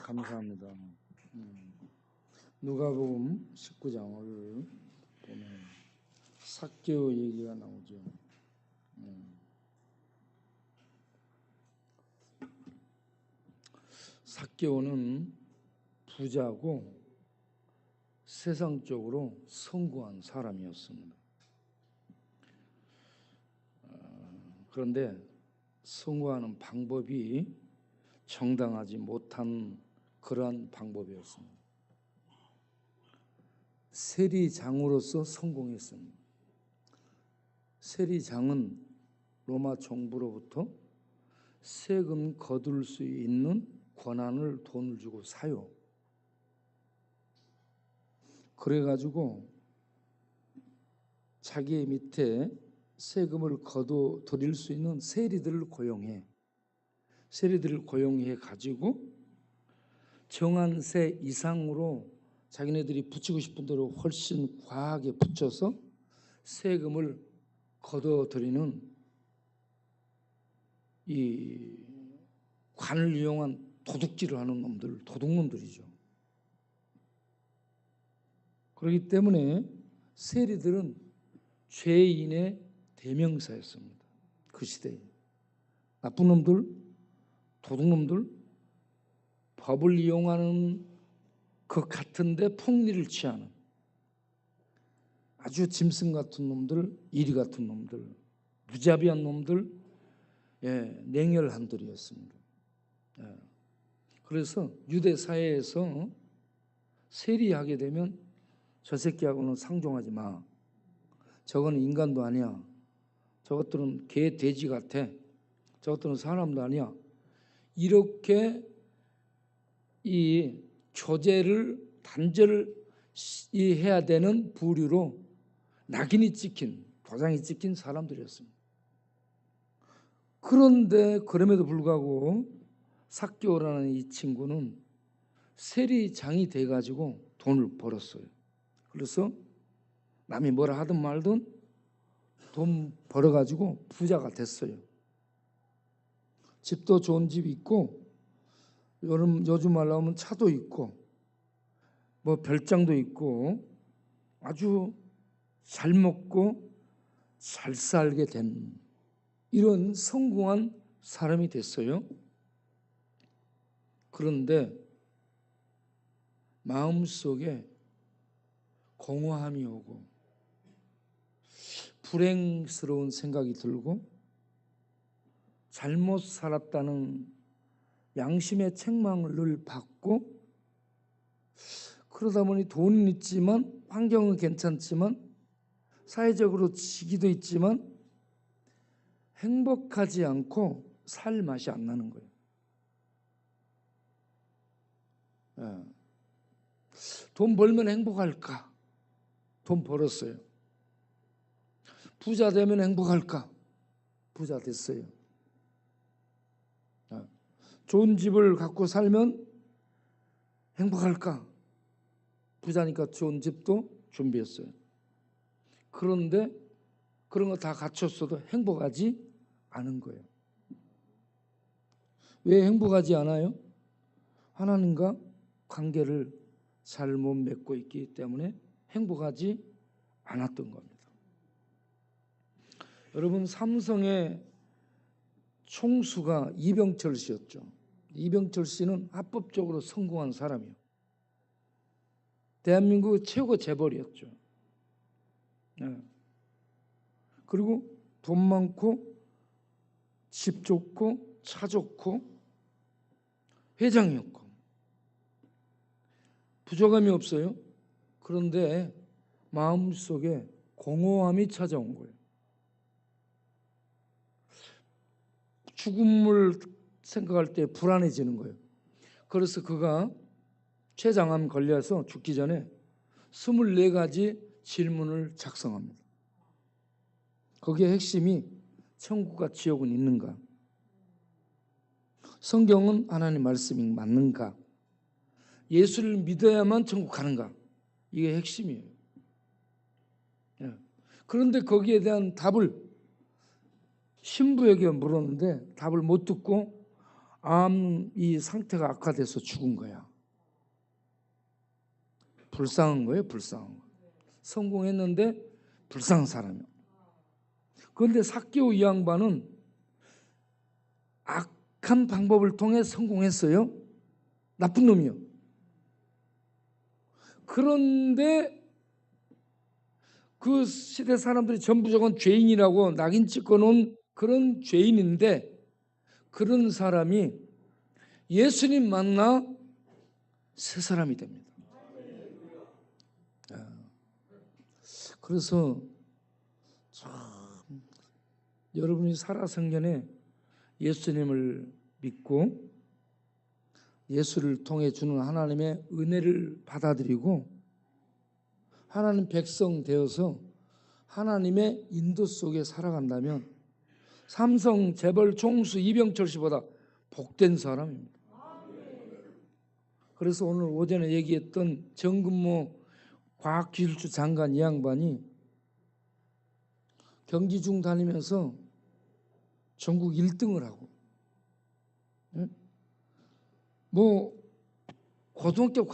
감사합니다. 누가복음 19장을 보면 삭개오 얘기가 나오죠. 삭개오는 부자고 세상적으로 성공한 사람이었습니다. 그런데 성공하는 방법이 정당하지 못한 그러한 방법이었습니다. 세리장으로서 성공했습니다. 세리장은 로마 정부로부터 세금 거둘 수 있는 권한을 돈을 주고 사요. 그래가지고 자기 밑에 세금을 거둬 드릴 수 있는 세리들을 고용해. 세리들을 고용해 가지고 정한 세 이상으로 자기네들이 붙이고 싶은 대로 훨씬 과하게 붙여서 세금을 거둬들이는 이 관을 이용한 도둑질을 하는 놈들, 도둑놈들이죠. 그렇기 때문에 세리들은 죄인의 대명사였습니다. 그 시대에 나쁜 놈들, 도둑놈들, 법을 이용하는 그 같은데 폭리를 취하는 아주 짐승 같은 놈들, 이리 같은 놈들, 무자비한 놈들, 냉혈한들이었습니다. 그래서 유대 사회에서 세리하게 되면 저 새끼하고는 상종하지 마. 저거는 인간도 아니야. 저것들은 개, 돼지 같아. 저것들은 사람도 아니야. 이렇게 이 조제를 단절을 해야 되는 부류로 낙인이 찍힌, 도장이 찍힌 사람들이었습니다. 그런데 그럼에도 불구하고 삭개오라는 이 친구는 세리장이 돼가지고 돈을 벌었어요. 그래서 남이 뭐라 하든 말든 돈 벌어가지고 부자가 됐어요. 집도 좋은 집이 있고 요즘 말로 하면 차도 있고 뭐 별장도 있고 아주 잘 먹고 잘 살게 된 이런 성공한 사람이 됐어요. 그런데 마음속에 공허함이 오고 불행스러운 생각이 들고 잘못 살았다는 양심의 책망을 늘 받고 그러다 보니 돈은 있지만 환경은 괜찮지만 사회적으로 지기도 있지만 행복하지 않고 살 맛이 안 나는 거예요. 돈 벌면 행복할까? 돈 벌었어요. 부자 되면 행복할까? 부자 됐어요. 좋은 집을 갖고 살면 행복할까? 부자니까 좋은 집도 준비했어요. 그런데 그런 거 다 갖췄어도 행복하지 않은 거예요. 왜 행복하지 않아요? 하나님과 관계를 잘 못 맺고 있기 때문에 행복하지 않았던 겁니다. 여러분, 삼성의 총수가 이병철 씨였죠. 이병철 씨는 합법적으로 성공한 사람이요. 대한민국 최고 재벌이었죠. 그리고 돈 많고 집 좋고 차 좋고 회장이었고 부족함이 없어요. 그런데 마음속에 공허함이 찾아온 거예요. 죽음을 생각할 때 불안해지는 거예요. 그래서 그가 췌장암 걸려서 죽기 전에 24가지 질문을 작성합니다. 거기에 핵심이 천국과 지옥은 있는가? 성경은 하나님 말씀이 맞는가? 예수를 믿어야만 천국 가는가? 이게 핵심이에요. 그런데 거기에 대한 답을 신부에게 물었는데 답을 못 듣고 암 이 상태가 악화돼서 죽은 거야. 불쌍한 거예요, 불쌍한 거. 성공했는데 불쌍한 사람이야. 그런데 삭개오 이 양반은 악한 방법을 통해 성공했어요. 나쁜 놈이요. 그런데 그 시대 사람들이 전부 저건 죄인이라고 낙인 찍어놓은 그런 죄인인데, 그런 사람이 예수님 만나 새 사람이 됩니다. 그래서 참 여러분이 살아생전에 예수님을 믿고 예수를 통해 주는 하나님의 은혜를 받아들이고 하나님 백성 되어서 하나님의 인도 속에 살아간다면 삼성, 재벌, 총수, 이병철 씨보다 복된 사람입니다. 그래서 오늘 오전에 얘기했던 정근모 과학기술처 장관 이 양반이 경기중 다니면서 전국 1등을 하고, 뭐 고등학교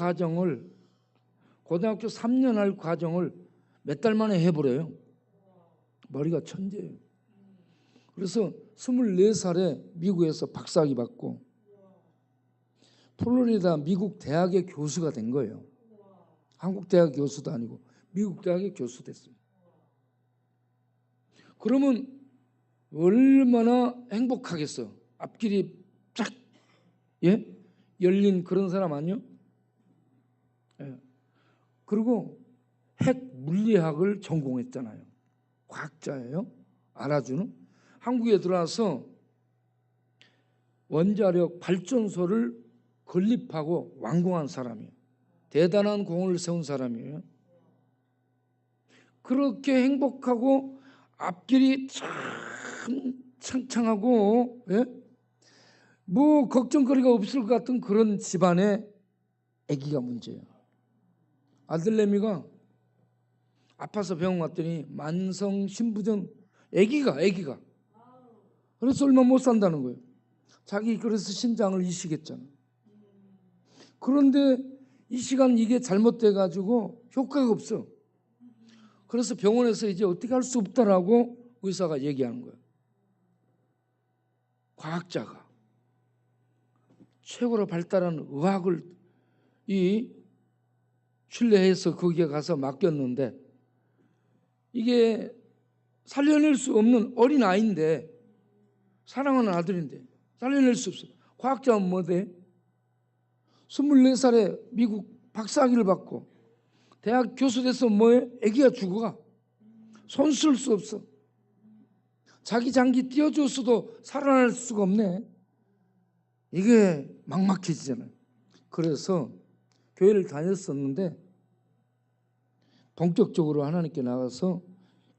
3년 할 과정을 몇 달 만에 해버려요. 머리가 천재예요. 그래서 24살에 미국에서 박사학위 받고 플로리다 미국 대학의 교수가 된 거예요. 한국 대학 교수도 아니고 미국 대학의 교수 됐어요. 그러면 얼마나 행복하겠어. 앞길이 쫙 열린 그런 사람 아니요? 그리고 핵 물리학을 전공했잖아요. 과학자예요. 알아주는. 한국에 들어와서 원자력 발전소를 건립하고 완공한 사람이에요. 대단한 공을 세운 사람이에요. 그렇게 행복하고 앞길이 참 창창하고 뭐 걱정거리가 없을 것 같은 그런 집안의 아기가 문제예요. 아들내미가 아파서 병원 갔더니 만성 신부전 아기가 그래서 얼마 못 산다는 거예요. 자기 그래서 신장을 이식했잖아. 그런데 이 시간 이게 잘못돼 가지고 효과가 없어. 그래서 병원에서 이제 어떻게 할 수 없다라고 의사가 얘기하는 거예요. 과학자가 최고로 발달한 의학을 신뢰해서 거기에 가서 맡겼는데 이게 살려낼 수 없는 어린 아이인데, 사랑하는 아들인데 살려낼 수 없어. 과학자는 뭐 돼? 24살에 미국 박사학위를 받고 대학 교수 돼서 뭐해? 아기가 죽어가. 손 쓸 수 없어. 자기 장기 띄워줬어도 살아날 수가 없네. 이게 막막해지잖아요. 그래서 교회를 다녔었는데 본격적으로 하나님께 나가서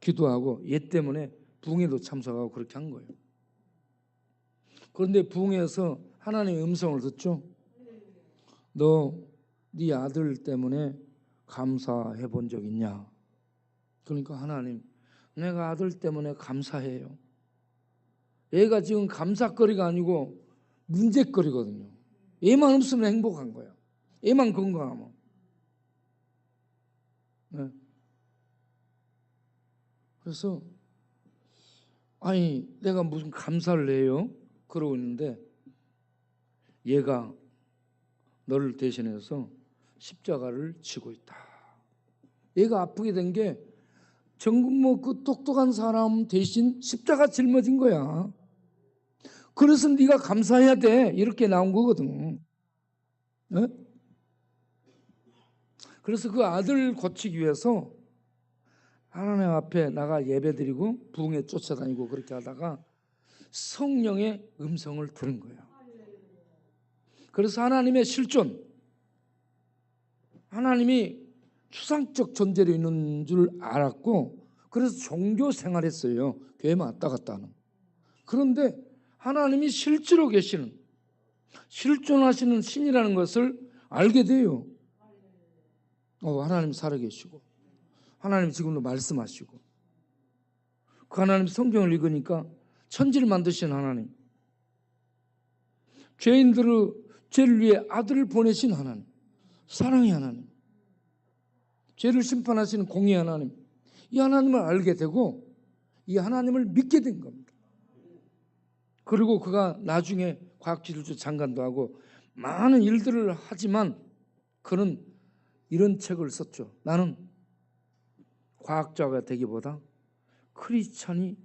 기도하고 얘 때문에 부흥회도 참석하고 그렇게 한 거예요. 그런데 부흥회에서 하나님의 음성을 듣죠. 너 네 아들 때문에 감사해 본 적 있냐? 그러니까 하나님, 내가 아들 때문에 감사해요. 얘가 지금 감사거리가 아니고 문제거리거든요. 얘만 없으면 행복한 거야. 얘만 건강하면. 네. 그래서 아니 내가 무슨 감사를 해요? 그러고 있는데 얘가 너를 대신해서 십자가를 지고 있다. 얘가 아프게 된 게 정근모 그 똑똑한 사람 대신 십자가 짊어진 거야. 그래서 네가 감사해야 돼. 이렇게 나온 거거든. 네? 그래서 그 아들 고치기 위해서 하나님 앞에 나가 예배드리고 부흥회 쫓아다니고 그렇게 하다가 성령의 음성을 들은 거예요. 그래서 하나님의 실존, 하나님이 추상적 존재로 있는 줄 알았고 그래서 종교 생활했어요. 교회만 왔다 갔다 하는. 그런데 하나님이 실제로 계시는, 실존하시는 신이라는 것을 알게 돼요. 하나님 살아계시고 하나님 지금도 말씀하시고 그 하나님 성경을 읽으니까 천지를 만드신 하나님, 죄인들의 죄를 위해 아들을 보내신 하나님, 사랑의 하나님, 죄를 심판하시는 공의 하나님, 이 하나님을 알게 되고 이 하나님을 믿게 된 겁니다. 그리고 그가 나중에 과학기술주 장관도 하고 많은 일들을 하지만 그는 이런 책을 썼죠. 나는 과학자가 되기보다 크리스찬이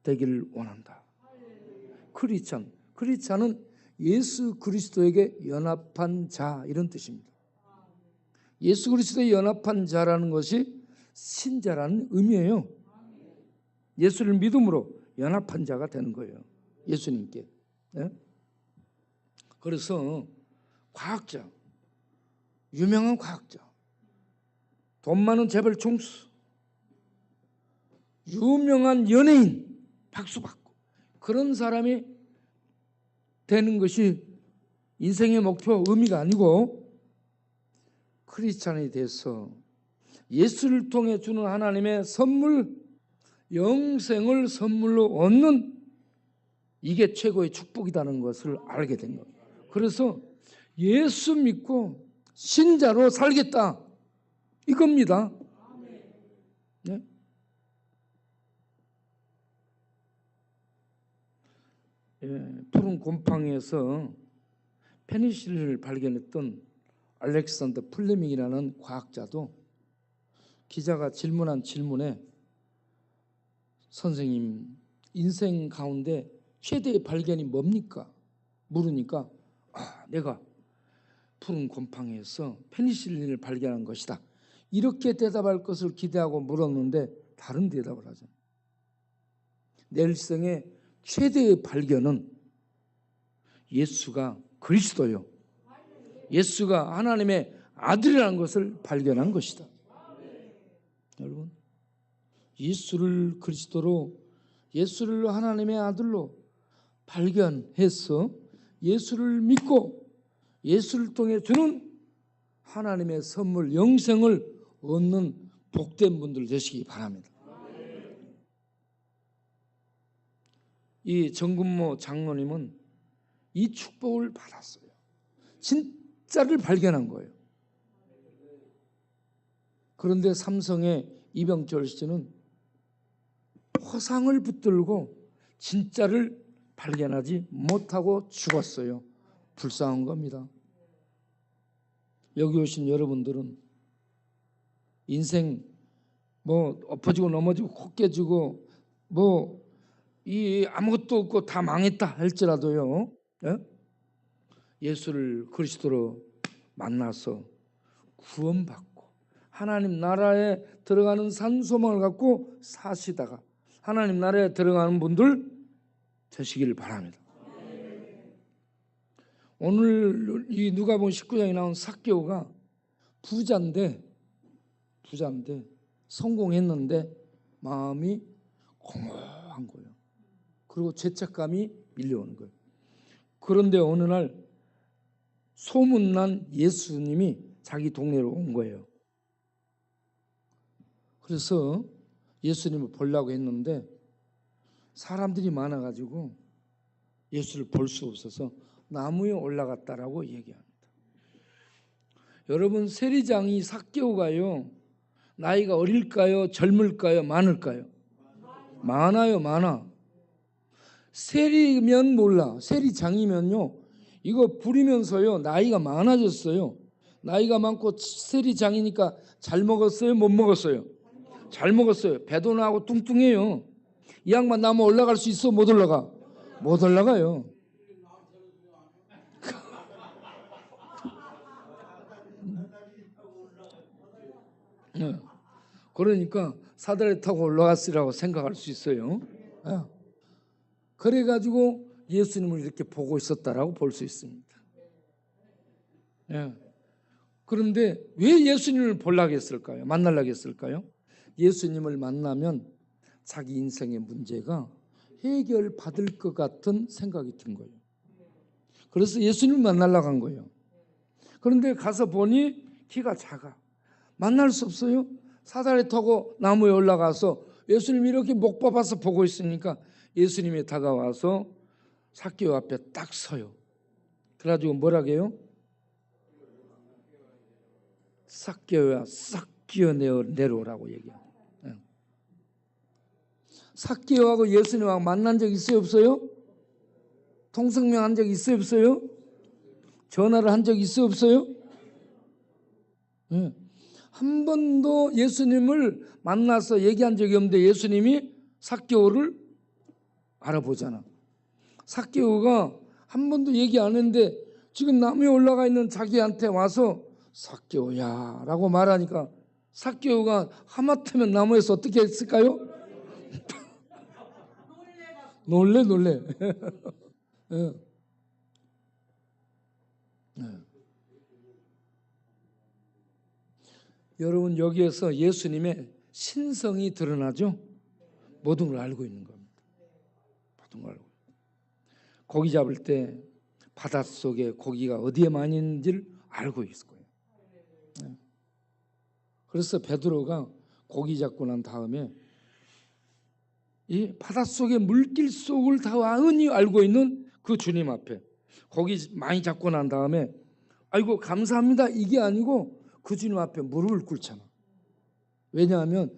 되기를 원한다. 크리스찬은 예수 그리스도에게 연합한 자, 이런 뜻입니다. 예수 그리스도에 연합한 자라는 것이 신자라는 의미예요. 예수를 믿음으로 연합한 자가 되는 거예요. 예수님께. 네? 그래서 과학자, 유명한 과학자, 돈 많은 재벌 총수, 유명한 연예인, 박수 받고 그런 사람이 되는 것이 인생의 목표, 의미가 아니고 크리스찬이 돼서 예수를 통해 주는 하나님의 선물, 영생을 선물로 얻는, 이게 최고의 축복이라는 것을 알게 된 겁니다. 그래서 예수 믿고 신자로 살겠다, 이겁니다. 네? 푸른 곰팡이에서 페니실린을 발견했던 알렉산더 플레밍이라는 과학자도 기자가 질문한 질문에 선생님, 인생 가운데 최대의 발견이 뭡니까? 물으니까 내가 푸른 곰팡이에서 페니실린을 발견한 것이다, 이렇게 대답할 것을 기대하고 물었는데 다른 대답을 하죠. 내 일생의 최대의 발견은 예수가 그리스도요, 예수가 하나님의 아들이라는 것을 발견한 것이다. 여러분, 예수를 그리스도로, 예수를 하나님의 아들로 발견해서 예수를 믿고 예수를 통해 주는 하나님의 선물, 영생을 얻는 복된 분들 되시기 바랍니다. 이 정근모 장로님은 이 축복을 받았어요. 진짜를 발견한 거예요. 그런데 삼성의 이병철 씨는 허상을 붙들고 진짜를 발견하지 못하고 죽었어요. 불쌍한 겁니다. 여기 오신 여러분들은 인생 뭐 엎어지고 넘어지고 코 깨지고 뭐 이 아무것도 없고 다 망했다 할지라도요, 예수를 그리스도로 만나서 구원받고 하나님 나라에 들어가는 산소망을 갖고 사시다가 하나님 나라에 들어가는 분들 되시기를 바랍니다. 오늘 이 누가복음 19장에 나온 삭개오가 부자인데 성공했는데 마음이 공허한 거예요. 그리고 죄책감이 밀려오는 거예요. 그런데 어느 날 소문난 예수님이 자기 동네로 온 거예요. 그래서 예수님을 보려고 했는데 사람들이 많아가지고 예수를 볼 수 없어서 나무에 올라갔다라고 얘기합니다. 여러분, 세리장이 삭개오가요, 나이가 어릴까요? 젊을까요? 많을까요? 많아요. 많아. 세리면 몰라. 세리장이면요, 이거 부리면서요 나이가 많아졌어요. 나이가 많고 세리장이니까 잘 먹었어요? 못 먹었어요? 잘 먹었어요. 배도 나고 뚱뚱해요. 이 양반 나무 올라갈 수 있어? 못 올라가? 못 올라가요. 그러니까 사다리 타고 올라갔으라고 생각할 수 있어요. 그래가지고 예수님을 이렇게 보고 있었다라고 볼 수 있습니다. 그런데 왜 예수님을 보려고 했을까요? 만나려고 했을까요? 예수님을 만나면 자기 인생의 문제가 해결받을 것 같은 생각이 든 거예요. 그래서 예수님을 만나려고 한 거예요. 그런데 가서 보니 키가 작아. 만날 수 없어요. 사다리 타고 나무에 올라가서 예수님이 이렇게 목 뽑아서 보고 있으니까 예수님이 다가와서 삭개오 앞에 딱 서요. 그래가지고 뭐라고 해요? 싹 끼어야 싹 끼어 내려오라고 얘기해요. 삭개오하고 예수님하고 만난 적 있어요, 없어요? 통성명 한 적 있어요, 없어요? 전화를 한 적 있어요, 없어요? 한 번도 예수님을 만나서 얘기한 적이 없는데 예수님이 삭개오를 알아보잖아. 삭개오가 한 번도 얘기 안 했는데 지금 나무에 올라가 있는 자기한테 와서 삭개오야 라고 말하니까 삭개오가 하마터면 나무에서 어떻게 했을까요? 놀래. 예. 여러분 여기에서 예수님의 신성이 드러나죠? 모든 걸 알고 있는 겁니다. 모든 걸 알고. 고기 잡을 때 바닷속에 고기가 어디에 많이 있는지를 알고 있을 거예요. 그래서 베드로가 고기 잡고 난 다음에 이 바닷속의 물길 속을 다 완전히 알고 있는 그 주님 앞에 고기 많이 잡고 난 다음에 아이고 감사합니다 이게 아니고 그 주님 앞에 무릎을 꿇잖아. 왜냐하면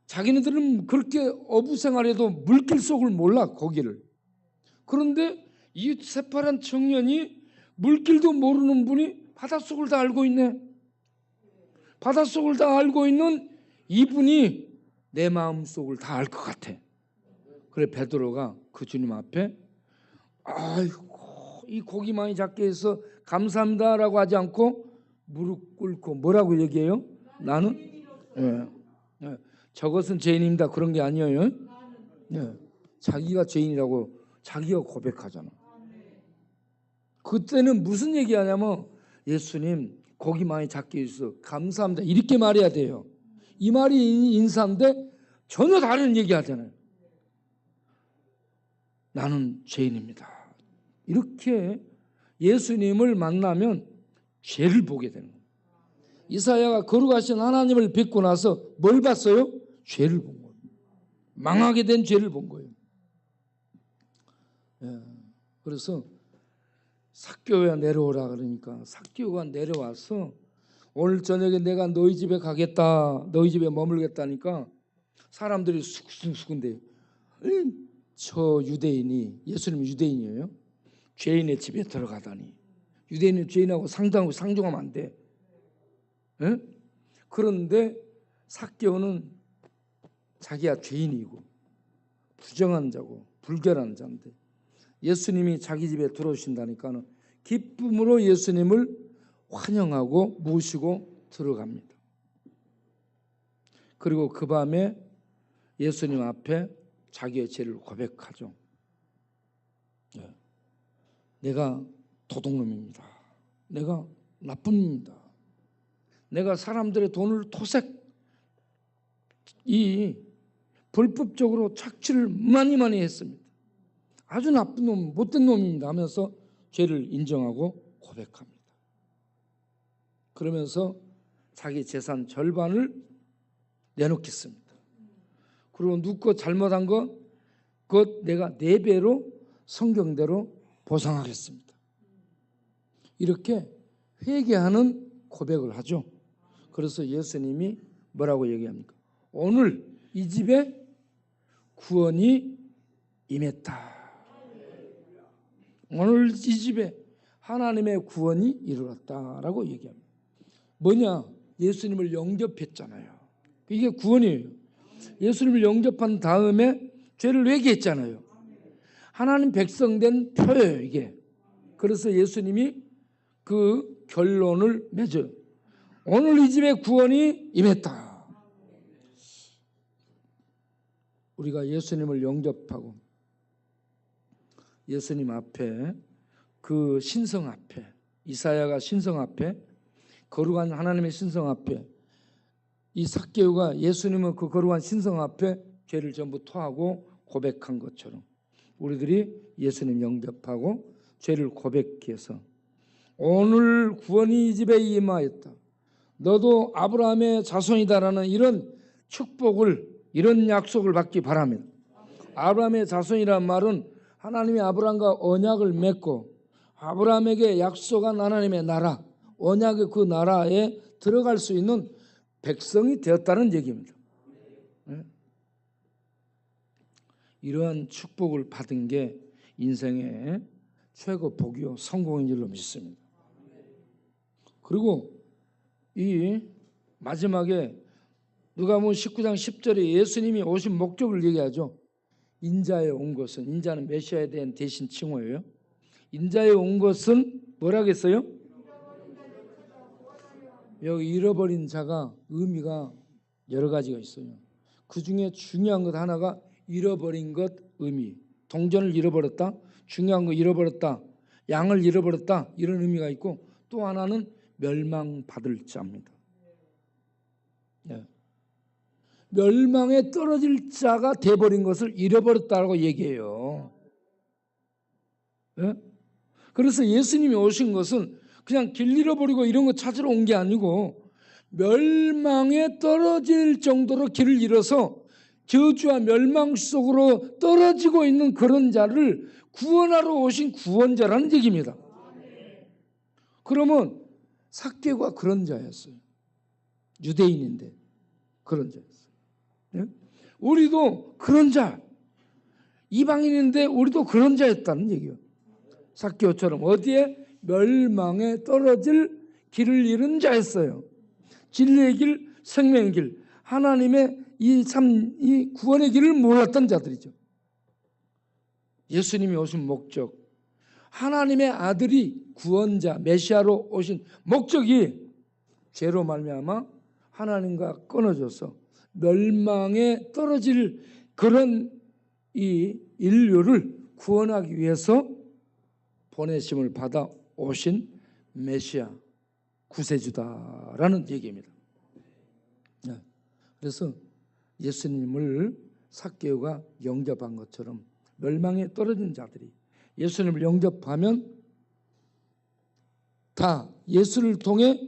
자기네들은 그렇게 어부 생활해도 물길 속을 몰라 고기를. 그런데 이 새파란 청년이 물길도 모르는 분이 바닷속을 다 알고 있네. 바닷속을 다 알고 있는 이분이 내 마음속을 다 알 것 같아. 그래 베드로가 그 주님 앞에 아이고 이 고기 많이 잡게 해서 감사합니다라고 하지 않고 무릎 꿇고 뭐라고 얘기해요? 나는 저것은 죄인입니다. 그런 게 아니에요. 자기가 죄인이라고 자기가 고백하잖아. 그때는 무슨 얘기하냐면 예수님 고기 많이 잡게 해주셔서 감사합니다. 이렇게 말해야 돼요. 이 말이 인사인데 전혀 다른 얘기 하잖아요. 나는 죄인입니다. 이렇게 예수님을 만나면 죄를 보게 되는 거예요. 이사야가 거룩하신 하나님을 뵙고 나서 뭘 봤어요? 죄를 본 거예요. 망하게 된 죄를 본 거예요. 그래서 삭개오야 내려오라 그러니까 삭개오가 내려와서 오늘 저녁에 내가 너희 집에 가겠다, 너희 집에 머물겠다니까 사람들이 수근수근대요. 저 유대인이, 예수님 유대인이에요. 죄인의 집에 들어가다니. 유대인은 죄인하고 상종하면 안 돼. 그런데 삭개오는 자기가 죄인이고 부정한 자고 불결한 자인데 예수님이 자기 집에 들어오신다니까 기쁨으로 예수님을 환영하고 모시고 들어갑니다. 그리고 그 밤에 예수님 앞에 자기의 죄를 고백하죠. 내가 도둑놈입니다. 내가 나쁜 놈입니다. 내가 사람들의 돈을 불법적으로 착취를 많이 했습니다. 아주 나쁜 놈, 못된 놈입니다 하면서 죄를 인정하고 고백합니다. 그러면서 자기 재산 절반을 내놓겠습니다. 그리고 누구 잘못한 것 그것 내가 4배로 성경대로 보상하겠습니다. 이렇게 회개하는 고백을 하죠. 그래서 예수님이 뭐라고 얘기합니까? 오늘 이 집에 구원이 임했다. 오늘 이 집에 하나님의 구원이 이르렀다라고 얘기합니다. 뭐냐? 예수님을 영접했잖아요. 이게 구원이에요. 예수님을 영접한 다음에 죄를 회개했잖아요. 하나님 백성된 표예요 이게. 그래서 예수님이 그 결론을 맺어요. 오늘 이 집에 구원이 임했다. 우리가 예수님을 영접하고 예수님 앞에 그 신성 앞에 이사야가 신성 앞에 거룩한 하나님의 신성 앞에 이 삭개오가 예수님은 그 거룩한 신성 앞에 죄를 전부 토하고 고백한 것처럼 우리들이 예수님 영접하고 죄를 고백해서 오늘 구원이 이 집에 임하였다. 너도 아브라함의 자손이다라는 이런 축복을 이런 약속을 받기 바랍니다. 아브라함의 자손이란 말은 하나님이 아브라함과 언약을 맺고 아브라함에게 약속한 하나님의 나라, 언약의 그 나라에 들어갈 수 있는 백성이 되었다는 얘기입니다. 이러한 축복을 받은 게 인생의 최고 복이요 성공인 줄로 믿습니다. 그리고 이 마지막에 누가복음 19장 10절에 예수님이 오신 목적을 얘기하죠. 인자에 온 것은, 인자는 메시아에 대한 대신 칭호예요. 인자에 온 것은 뭐라겠어요? 여기 잃어버린 자가 의미가 여러 가지가 있어요. 그 중에 중요한 것 하나가 잃어버린 것 의미. 동전을 잃어버렸다, 중요한 거 잃어버렸다, 양을 잃어버렸다, 이런 의미가 있고, 또 하나는 멸망받을 자입니다. 네. 멸망에 떨어질 자가 돼버린 것을 잃어버렸다고 얘기해요. 네? 그래서 예수님이 오신 것은 그냥 길 잃어버리고 이런 거 찾으러 온 게 아니고 멸망에 떨어질 정도로 길을 잃어서 저주와 멸망 속으로 떨어지고 있는 그런 자를 구원하러 오신 구원자라는 얘기입니다. 그러면 삭개오가 그런 자였어요. 유대인인데 그런 자였어요. 네? 우리도 그런 자, 이방인인데 우리도 그런 자였다는 얘기예요. 삭개오처럼 어디에? 멸망에 떨어질 길을 잃은 자였어요. 진리의 길, 생명의 길, 하나님의 이 구원의 길을 몰랐던 자들이죠. 예수님이 오신 목적, 하나님의 아들이 구원자, 메시아로 오신 목적이 죄로 말미암아 하나님과 끊어져서 멸망에 떨어질 그런 이 인류를 구원하기 위해서 보내심을 받아 오신 메시아, 구세주다라는 얘기입니다. 그래서 예수님을 삭개오가 영접한 것처럼 멸망에 떨어진 자들이 예수님을 영접하면 다 예수를 통해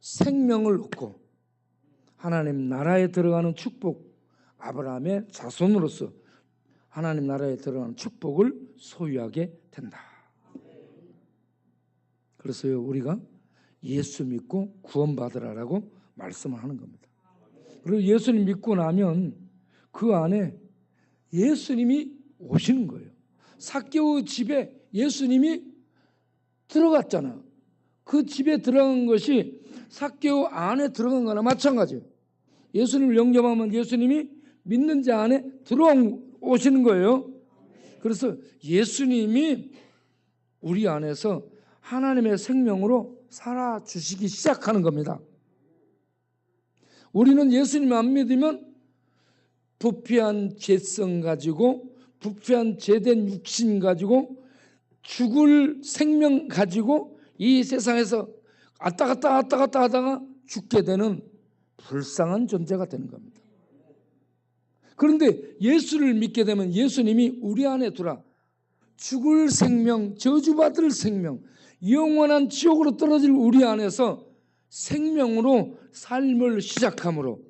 생명을 얻고 하나님 나라에 들어가는 축복, 아브라함의 자손으로서 하나님 나라에 들어가는 축복을 소유하게 된다. 그래서요, 우리가 예수 믿고 구원받으라라고 말씀을 하는 겁니다. 그리고 예수님 믿고 나면 그 안에 예수님이 오시는 거예요. 삭개오 집에 예수님이 들어갔잖아. 그 집에 들어간 것이 삭개오 안에 들어간 거나 마찬가지예요. 예수님을 영접하면 예수님이 믿는 자 안에 들어오시는 거예요. 그래서 예수님이 우리 안에서 하나님의 생명으로 살아주시기 시작하는 겁니다. 우리는 예수님 안 믿으면 부패한 죄성 가지고, 부패한 죄된 육신 가지고, 죽을 생명 가지고 이 세상에서 왔다 갔다 하다가 죽게 되는 불쌍한 존재가 되는 겁니다. 그런데 예수를 믿게 되면 예수님이 우리 안에 들어와 죽을 생명, 저주받을 생명, 영원한 지옥으로 떨어질 우리 안에서 생명으로 삶을 시작함으로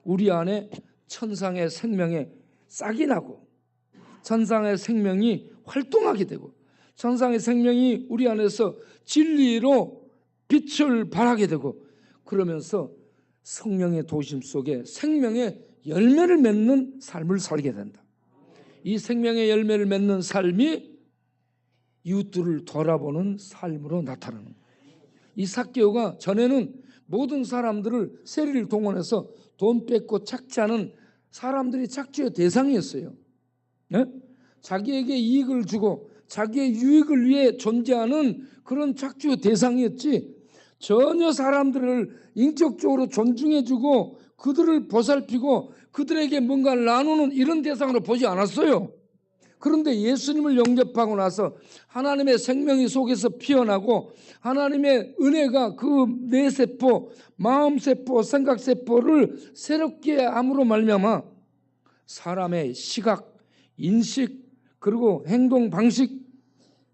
우리 안에 천상의 생명에 싹이 나고 천상의 생명이 활동하게 되고 천상의 생명이 우리 안에서 진리로 빛을 발하게 되고 그러면서 성령의 도심 속에 생명의 열매를 맺는 삶을 살게 된다. 이 생명의 열매를 맺는 삶이 이웃들을 돌아보는 삶으로 나타나는 거예요. 이 삭개오가 전에는 모든 사람들을 세리를 동원해서 돈 뺏고 착취하는 사람들이 착취의 대상이었어요. 네? 자기에게 이익을 주고 자기의 유익을 위해 존재하는 그런 착취의 대상이었지 전혀 사람들을 인격적으로 존중해주고 그들을 보살피고 그들에게 뭔가를 나누는 이런 대상으로 보지 않았어요. 그런데 예수님을 영접하고 나서 하나님의 생명이 속에서 피어나고 하나님의 은혜가 그 뇌세포, 마음세포, 생각세포를 새롭게 함으로 말미암아 사람의 시각, 인식, 그리고 행동 방식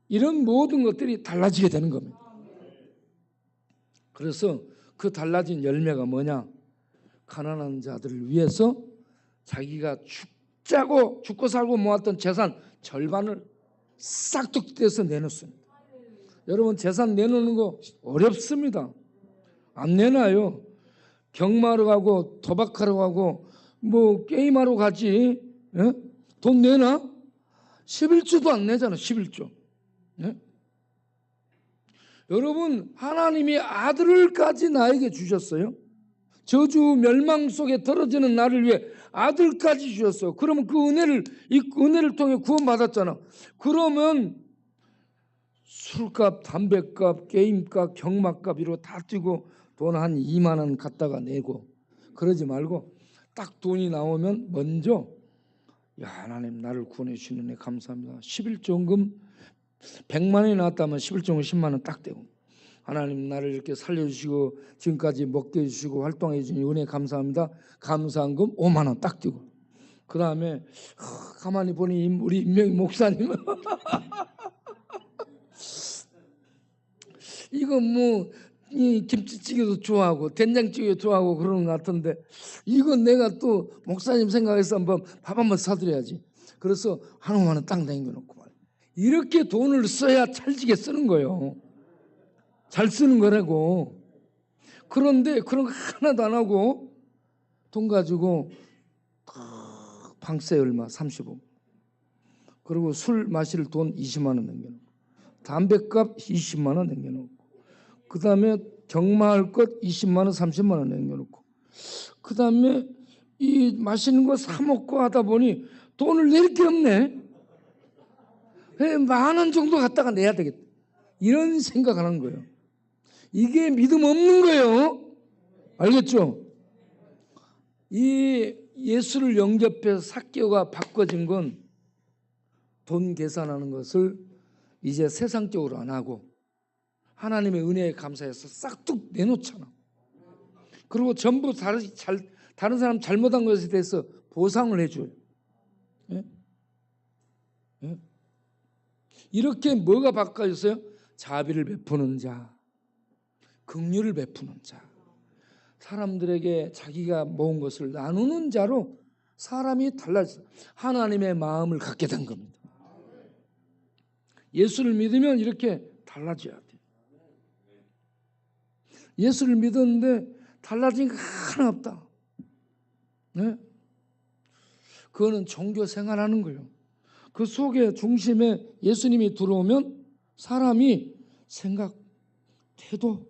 이런 모든 것들이 달라지게 되는 겁니다. 그래서 그 달라진 열매가 뭐냐? 가난한 자들을 위해서 자기가 죽고 살고 모았던 재산 절반을 싹둑 떼서 내놓습니다. 여러분 재산 내놓는 거 어렵습니다. 안 내놔요. 경마하러 가고 도박하러 가고 뭐 게임하러 가지. 예? 돈 내놔? 11조도 안 내잖아. 11조. 예? 여러분 하나님이 아들을까지 나에게 주셨어요. 저주 멸망 속에 떨어지는 나를 위해 아들까지 주셨어요. 그러면 그 은혜를 통해 구원받았잖아. 그러면 술값, 담배값, 게임값, 경마값 이로 다 뛰고 돈 한 2만 원 갖다가 내고 그러지 말고 딱 돈이 나오면 먼저 야 하나님 나를 구원해 주시는 은혜 감사합니다. 11조금 100만 원이 나왔다면 11조금 10만 원 딱 되고 하나님 나를 이렇게 살려주시고 지금까지 먹게 해주시고 활동해 주시니 은혜 감사합니다. 감사한금 5만 원 딱 띄고 그 다음에 가만히 보니 우리 임명희 목사님은 이거 뭐 이 김치찌개도 좋아하고 된장찌개 좋아하고 그러는 것 같은데 이건 내가 또 목사님 생각해서 한번 밥 한번 사드려야지. 그래서 한 5만 원 딱 남겨놓고 말이야. 이렇게 돈을 써야 찰지게 쓰는 거예요. 잘 쓰는 거라고. 그런데 그런 거 하나도 안 하고 돈 가지고 방세 얼마 35 그리고 술 마실 돈 20만 원 남겨놓고 담배값 20만 원 남겨놓고 그 다음에 경마할 것 20만 원 30만 원 남겨놓고 그 다음에 이 맛있는 거 사 먹고 하다 보니 돈을 낼 게 없네. 10,000원 정도 갖다가 내야 되겠다. 이런 생각하는 거예요. 이게 믿음 없는 거예요. 알겠죠? 이 예수를 영접해서 삭개오가 바꿔진 건 돈 계산하는 것을 이제 세상적으로 안 하고 하나님의 은혜에 감사해서 싹둑 내놓잖아. 그리고 전부 다른 사람 잘못한 것에 대해서 보상을 해줘요. 예? 예? 이렇게 뭐가 바꿔졌어요? 자비를 베푸는 자, 긍휼을 베푸는 자, 사람들에게 자기가 모은 것을 나누는 자로 사람이 달라져 하나님의 마음을 갖게 된 겁니다. 예수를 믿으면 이렇게 달라져야 돼. 예수를 믿었는데 달라진 거 하나 없다. 네? 그거는 종교 생활하는 거예요. 그 속에 중심에 예수님이 들어오면 사람이 생각, 태도,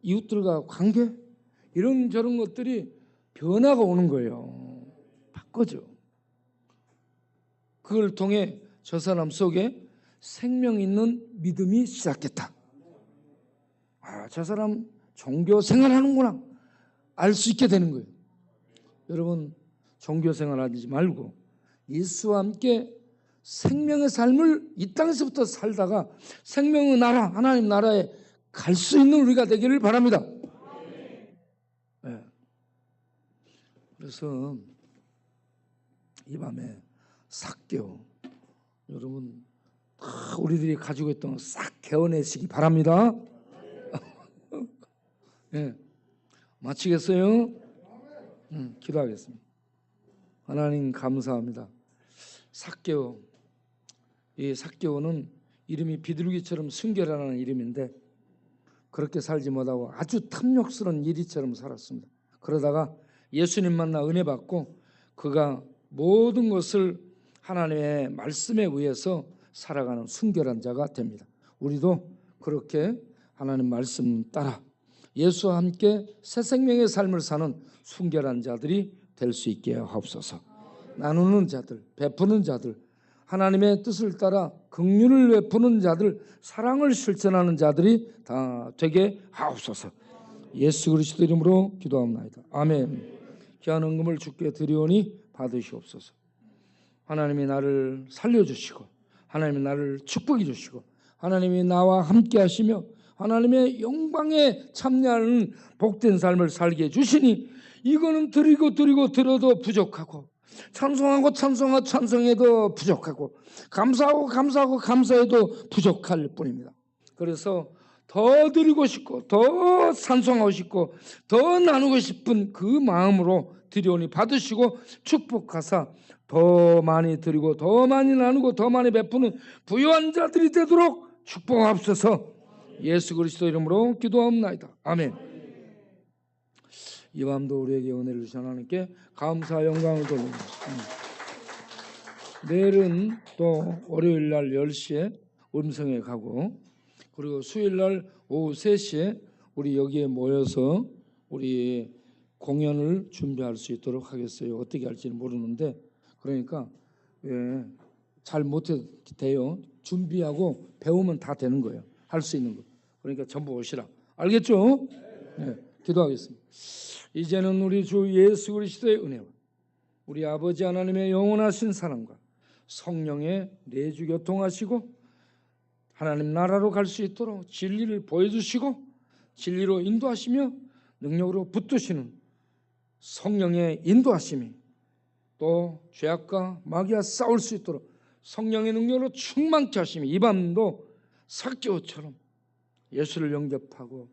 이웃들과 관계 이런저런 것들이 변화가 오는 거예요. 바꿔져. 그걸 통해 저 사람 속에 생명 있는 믿음이 시작됐다. 아, 저 사람 종교 생활하는구나 알 수 있게 되는 거예요. 여러분 종교 생활하지 말고 예수와 함께 생명의 삶을 이 땅에서부터 살다가 생명의 나라 하나님 나라에 갈 수 있는 우리가 되기를 바랍니다. 네. 그래서 이 밤에 삭개오 여러분 우리들이 가지고 있던 거 싹 개어내시기 바랍니다. 네. 마치겠어요? 기도하겠습니다. 하나님 감사합니다. 삭개오 이 삭개오는 이름이 비둘기처럼 순결하는 이름인데 그렇게 살지 못하고 아주 탐욕스러운 이리처럼 살았습니다. 그러다가 예수님 만나 은혜 받고 그가 모든 것을 하나님의 말씀에 의해서 살아가는 순결한 자가 됩니다. 우리도 그렇게 하나님 말씀 따라 예수와 함께 새 생명의 삶을 사는 순결한 자들이 될 수 있게 하옵소서. 나누는 자들, 베푸는 자들, 하나님의 뜻을 따라 긍휼을 베푸는 자들, 사랑을 실천하는 자들이 다 되게 하옵소서. 예수 그리스도 이름으로 기도합니다. 아멘. 귀한 헌금을 주께 드리오니 받으시옵소서. 하나님이 나를 살려주시고 하나님이 나를 축복해 주시고 하나님이 나와 함께 하시며 하나님의 영광에 참여하는 복된 삶을 살게 해주시니 이거는 드리고 드려도 부족하고 찬송하고 찬송해도 부족하고 감사하고 감사해도 부족할 뿐입니다. 그래서 더 드리고 싶고 더 찬송하고 싶고 더 나누고 싶은 그 마음으로 드리오니 받으시고 축복하사 더 많이 드리고 더 많이 나누고 더 많이 베푸는 부유한 자들이 되도록 축복하옵소서. 예수 그리스도 이름으로 기도하옵나이다. 아멘. 이 밤도 우리에게 은혜를 주신 하나님께 감사 영광을 돌립니다. 내일은 또 월요일 날 10시에 음성에 가고, 그리고 수요일 날 오후 3시에 우리 여기에 모여서 우리 공연을 준비할 수 있도록 하겠어요. 어떻게 할지는 모르는데, 그러니까 잘 못해도 돼요. 준비하고 배우면 다 되는 거예요. 할 수 있는 거. 그러니까 전부 오시라. 알겠죠? 네, 기도하겠습니다. 이제는 우리 주 예수 그리스도의 은혜와 우리 아버지 하나님의 영원하신 사랑과 성령의 내주 교통하시고 하나님 나라로 갈 수 있도록 진리를 보여주시고 진리로 인도하시며 능력으로 붙드시는 성령의 인도하심이, 또 죄악과 마귀와 싸울 수 있도록 성령의 능력으로 충만케 하심이, 이 밤도 삭개오처럼 예수를 영접하고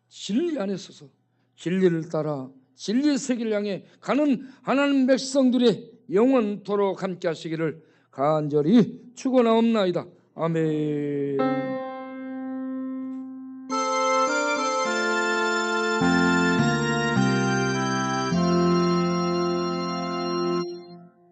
진리 안에 서서 진리를 따라 진리의 세계를 향해 가는 하나님 백성들의 영원토록 함께 하시기를 간절히 축원하옵나이다. 아멘.